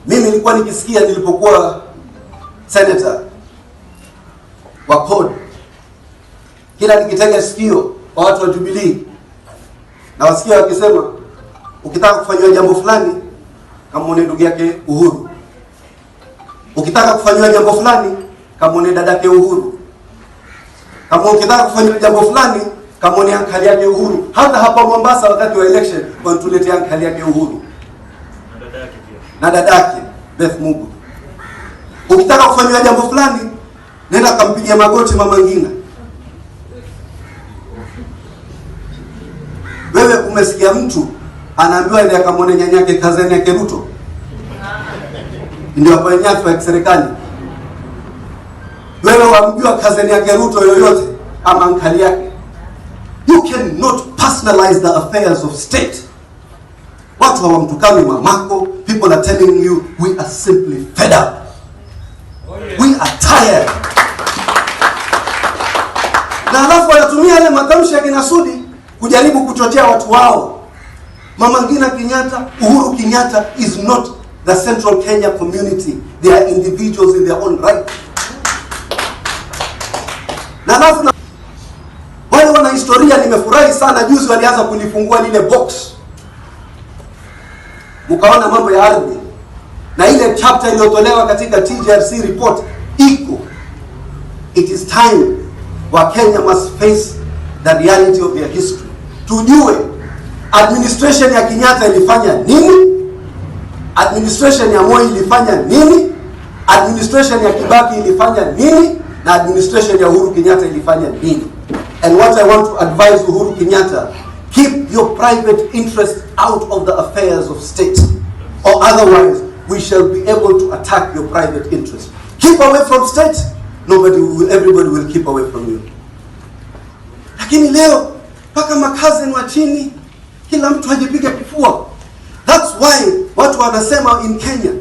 Mimi nilikuwa nikisikia nilipokuwa senator wa CORD, kila nikitega sikio kwa watu wa Jubilee na wasikia wakisema ukitaka kufanywa jambo fulani kama muone ndugu yake Uhuru, ukitaka kufanywa jambo fulani kama muone dadake Uhuru, kama ukitaka kufanywa jambo fulani kama muone ankali yake Uhuru. Hata hapa Mombasa wakati wa election wanatuletea ankali yake Uhuru na dadake Beth Mugo. Ukitaka kufanywa jambo fulani nenda kampigia magoti Mama Ngina. Wewe umesikia mtu anaambiwa ile akamwone nyanyake kazini yake Ruto ndio kwa nyadhifa ya serikali? Wewe wamjua kazini yake Ruto yoyote ama ankali yake? You cannot personalize the affairs of state. Watu hawamtukani mamako. People are telling you we are simply fed up. We are tired. Na alafu wanatumia ile matamshi ya kinasudi kujaribu kuchochea watu wao. Mama Ngina Kenyatta, Uhuru Kenyatta is not the Central Kenya community. They are individuals in their own right. Na alafu wale wana historia, nimefurahi sana juzi walianza kulifungua lile box. Mkaona mambo ya ardhi. Na ile chapter iliyotolewa katika TJRC report iko. It is time wa Kenya must face the reality of their history. Tujue administration ya Kenyatta ilifanya nini? Administration ya Moi ilifanya nini? Administration ya Kibaki ilifanya nini? Na administration ya Uhuru Kenyatta ilifanya nini? And what I want to advise Uhuru Kenyatta, keep your private interest out of the affairs of state, or otherwise we shall be able to attack your private interest. Keep away from state, everybody will keep away from you. Lakini leo paka makazi wa chini kila mtu ajipiga kifua. That's why watu wanasema in Kenya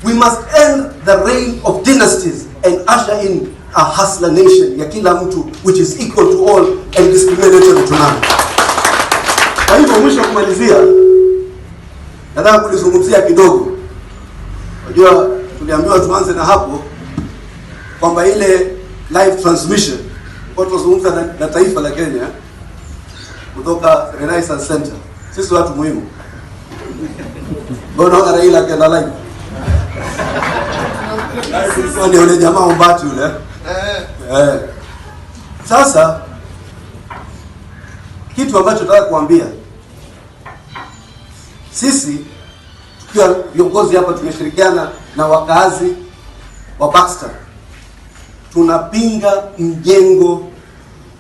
we must end the reign of dynasties and usher in a hustler nation ya kila mtu which is equal to all and discriminatory to none. Kwa hivyo mwisho kumalizia, nataka kulizungumzia kidogo. Unajua tuliambiwa tuanze na hapo kwamba ile live transmission watu wazungumza na taifa la Kenya kutoka Renaissance Center. Sisi watu muhimu. Mbona Raila akaenda live? Ni yule jamaa Umbati yule. Sasa kitu ambacho nataka kuambia, sisi tukiwa viongozi hapa tumeshirikiana na wakazi wa Baxter, tunapinga mjengo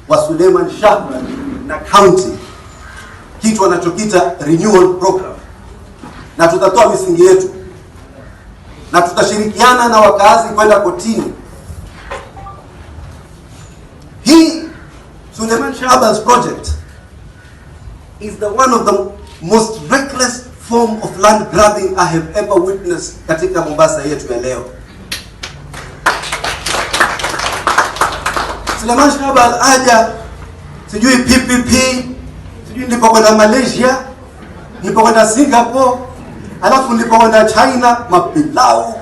wa Suleiman Shahbal na county, kitu wanachokita renewal program, na tutatoa misingi yetu na tutashirikiana na wakazi kwenda kotini. Hii Suleiman Shahbal's project is the one of the most reckless form of land grabbing I have ever witnessed katika Mombasa yetu ya leo. Suleiman Shahbal aja sijui PPP, sijui nilipokwenda Malaysia, nilipokwenda Singapore, alafu nilipokwenda China, mapilau.